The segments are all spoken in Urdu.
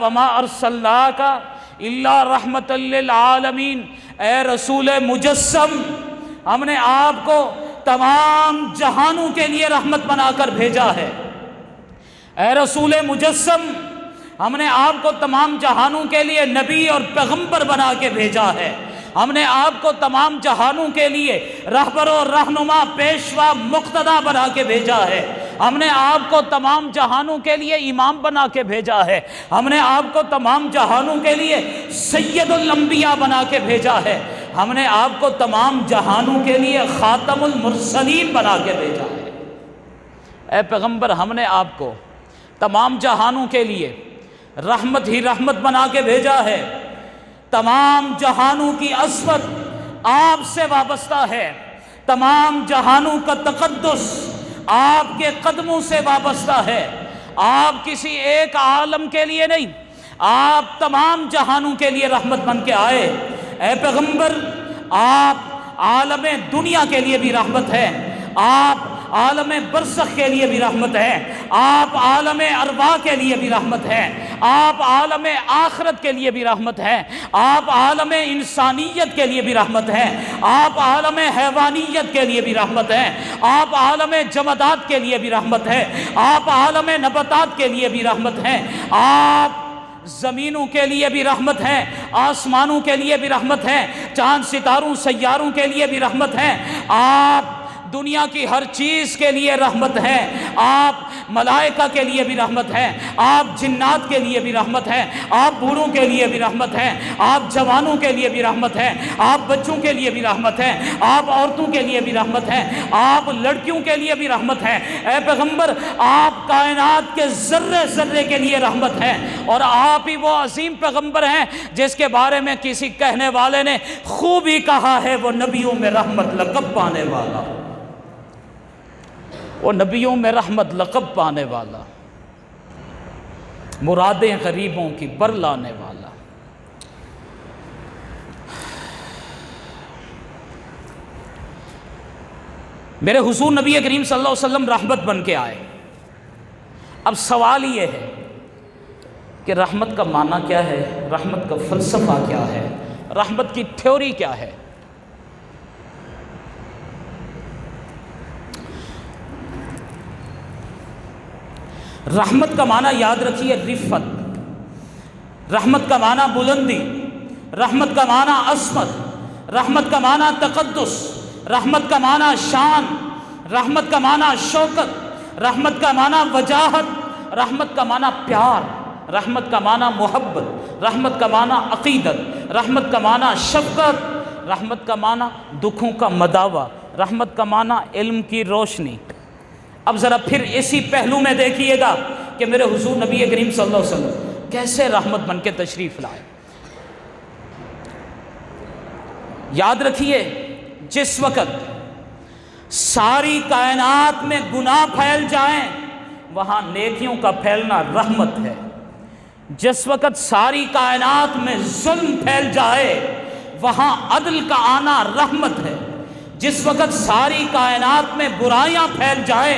وما ارسلناک الا رحمۃ للعالمین، اے رسول مجسم ہم نے آپ کو تمام جہانوں کے لیے رحمت بنا کر بھیجا ہے۔ اے رسول مجسم ہم نے آپ کو تمام جہانوں کے لیے نبی اور پیغمبر بنا کے بھیجا ہے۔ ہم نے آپ کو تمام جہانوں کے لیے رہبر و رہنما، پیشوا، مقتدا بنا کے بھیجا ہے۔ ہم نے آپ کو تمام جہانوں کے لیے امام بنا کے بھیجا ہے۔ ہم نے آپ کو تمام جہانوں کے لیے سید الانبیاء بنا کے بھیجا ہے۔ ہم نے آپ کو تمام جہانوں کے لیے خاتم المرسلین بنا کے بھیجا ہے۔ اے پیغمبر ہم نے آپ کو تمام جہانوں کے لیے رحمت ہی رحمت بنا کے بھیجا ہے۔ تمام جہانوں کی عظمت آپ سے وابستہ ہے، تمام جہانوں کا تقدس آپ کے قدموں سے وابستہ ہے۔ آپ کسی ایک عالم کے لیے نہیں، آپ تمام جہانوں کے لیے رحمت بن کے آئے۔ اے پیغمبر آپ عالم دنیا کے لیے بھی رحمت ہے، آپ عالم برزخ کے لیے بھی رحمت ہے، آپ عالم ارواح کے لیے بھی رحمت ہے، آپ عالم آخرت کے لیے بھی رحمت ہے، آپ عالم انسانیت کے لیے بھی رحمت ہے، آپ عالم حیوانیت کے لیے بھی رحمت ہے، آپ عالم جمادات کے لیے بھی رحمت ہے، آپ عالم نباتات کے لیے بھی رحمت ہے، آپ زمینوں کے لیے بھی رحمت ہے، آسمانوں کے لیے بھی رحمت ہے، چاند ستاروں سیاروں کے لیے بھی رحمت ہے، آپ دنیا کی ہر چیز کے لیے رحمت ہے، آپ ملائکہ کے لیے بھی رحمت ہے، آپ جنات کے لیے بھی رحمت ہے، آپ بوڑھوں کے لیے بھی رحمت ہے، آپ جوانوں کے لیے بھی رحمت ہے، آپ بچوں کے لیے بھی رحمت ہے، آپ عورتوں کے لیے بھی رحمت ہے، آپ لڑکیوں کے لیے بھی رحمت ہے۔ اے پیغمبر آپ کائنات کے ذرے ذرے کے لیے رحمت ہے، اور آپ ہی وہ عظیم پیغمبر ہیں جس کے بارے میں کسی کہنے والے نے خوب ہی کہا ہے وہ نبیوں میں رحمت لقب پانے والا، وہ نبیوں میں رحمت لقب پانے والا، مرادیں غریبوں کی بر لانے والا۔ میرے حضور نبی کریم صلی اللہ علیہ وسلم رحمت بن کے آئے۔ اب سوال یہ ہے کہ رحمت کا معنی کیا ہے، رحمت کا فلسفہ کیا ہے، رحمت کی تھیوری کیا ہے؟ رحمت کا معنی یاد رکھیے رفت، رحمت کا معنی بلندی، رحمت کا معنی عظمت، رحمت کا معنی تقدس، رحمت کا معنی شان، رحمت کا معنی شوکت، رحمت کا معنی وجاہت، رحمت کا معنی پیار، رحمت کا معنی محبت، رحمت کا معنی عقیدت، رحمت کا معنی شفقت، رحمت کا معنی دکھوں کا مداوع، رحمت کا معنی علم کی روشنی۔ اب ذرا پھر اسی پہلو میں دیکھیے گا کہ میرے حضور نبی کریم صلی اللہ علیہ وسلم کیسے رحمت بن کے تشریف لائے۔ یاد رکھیے جس وقت ساری کائنات میں گناہ پھیل جائیں وہاں نیکیوں کا پھیلنا رحمت ہے، جس وقت ساری کائنات میں ظلم پھیل جائے وہاں عدل کا آنا رحمت ہے، جس وقت ساری کائنات میں برائیاں پھیل جائے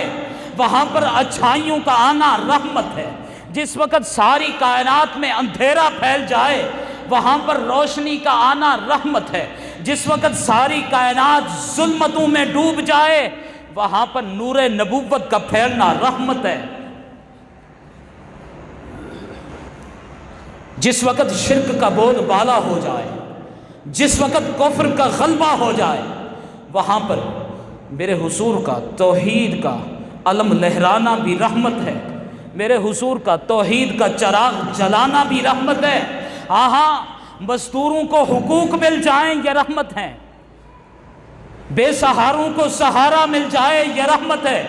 وہاں پر اچھائیوں کا آنا رحمت ہے، جس وقت ساری کائنات میں اندھیرا پھیل جائے وہاں پر روشنی کا آنا رحمت ہے، جس وقت ساری کائنات ظلمتوں میں ڈوب جائے وہاں پر نور نبوت کا پھیلنا رحمت ہے، جس وقت شرک کا بول بالا ہو جائے، جس وقت کفر کا غلبہ ہو جائے وہاں پر میرے حضور کا توحید کا علم لہرانا بھی رحمت ہے، میرے حضور کا توحید کا چراغ جلانا بھی رحمت ہے۔ ہاں مزدوروں کو حقوق مل جائیں یہ رحمت ہے، بے سہاروں کو سہارا مل جائے یہ رحمت ہے،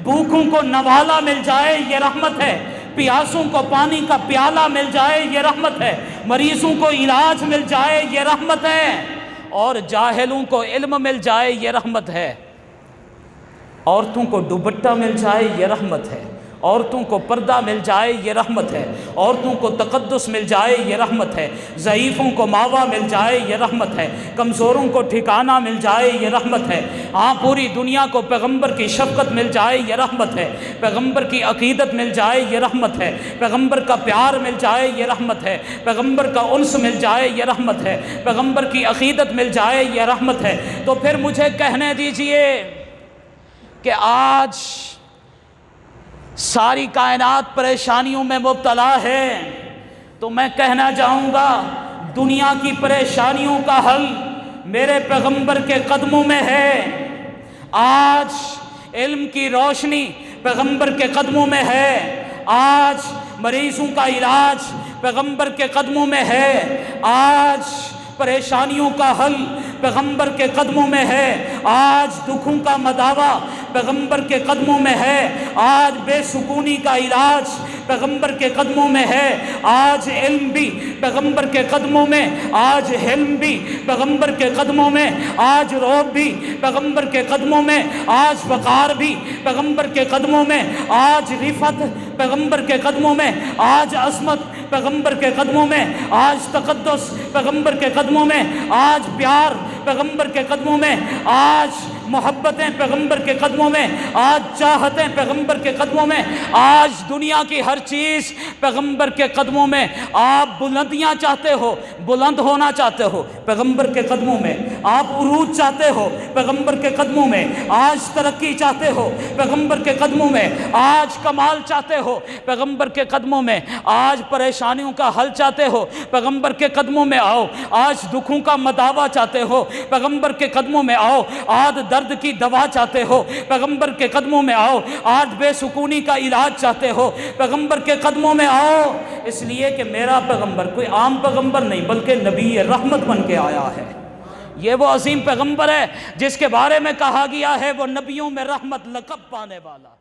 بھوکوں کو نوالا مل جائے یہ رحمت ہے، پیاسوں کو پانی کا پیالہ مل جائے یہ رحمت ہے، مریضوں کو علاج مل جائے یہ رحمت ہے، اور جاہلوں کو علم مل جائے یہ رحمت ہے، عورتوں کو دوپٹہ مل جائے یہ رحمت ہے، عورتوں کو پردہ مل جائے یہ رحمت ہے، عورتوں کو تقدس مل جائے یہ رحمت ہے، ضعیفوں کو ماوا مل جائے یہ رحمت ہے، کمزوروں کو ٹھکانہ مل جائے یہ رحمت ہے، ہاں پوری دنیا کو پیغمبر کی شفقت مل جائے یہ رحمت ہے، پیغمبر کی عقیدت مل جائے یہ رحمت ہے، پیغمبر کا پیار مل جائے یہ رحمت ہے، پیغمبر کا انس مل جائے یہ رحمت ہے، پیغمبر کی عقیدت مل جائے یہ رحمت ہے۔ تو پھر مجھے کہنے دیجئے کہ آج ساری کائنات پریشانیوں میں مبتلا ہے، تو میں کہنا چاہوں گا دنیا کی پریشانیوں کا حل میرے پیغمبر کے قدموں میں ہے۔ آج علم کی روشنی پیغمبر کے قدموں میں ہے، آج مریضوں کا علاج پیغمبر کے قدموں میں ہے، آج پریشانیوں کا حل پیغمبر کے قدموں میں ہے، آج دکھوں کا مداوا پیغمبر کے قدموں میں ہے، آج بے سکونی کا علاج پیغمبر کے قدموں میں ہے، آج علم بھی پیغمبر کے قدموں میں، آج حلم بھی پیغمبر کے قدموں میں، آج رعب بھی پیغمبر کے قدموں میں، آج وقار بھی پیغمبر کے قدموں میں، آج رفعت پیغمبر کے قدموں میں، آج عظمت پیغمبر کے قدموں میں، آج تقدس پیغمبر کے قدموں میں، آج پیار پیغمبر کے قدموں میں، آج محبتیں پیغمبر کے قدموں میں، آج چاہتیں پیغمبر کے قدموں میں، آج دنیا کی ہر چیز پیغمبر کے قدموں میں۔ آپ بلندیاں چاہتے ہو، بلند ہونا چاہتے ہو پیغمبر کے قدموں میں، آپ عروج چاہتے ہو پیغمبر کے قدموں میں، آج ترقی چاہتے ہو پیغمبر کے قدموں میں، آج کمال چاہتے ہو پیغمبر کے قدموں میں، آج پریشانیوں کا حل چاہتے ہو پیغمبر کے قدموں میں آؤ، آج دکھوں کا مداوا چاہتے ہو پیغمبر کے قدموں میں آؤ، آج درد کی دوا چاہتے ہو پیغمبر کے قدموں میں آؤ، آج بے سکونی کا علاج چاہتے ہو پیغمبر کے قدموں میں آؤ، اس لیے کہ میرا پیغمبر کوئی عام پیغمبر نہیں بلکہ نبی رحمت بن کے آیا ہے۔ یہ وہ عظیم پیغمبر ہے جس کے بارے میں کہا گیا ہے وہ نبیوں میں رحمت لقب پانے والا۔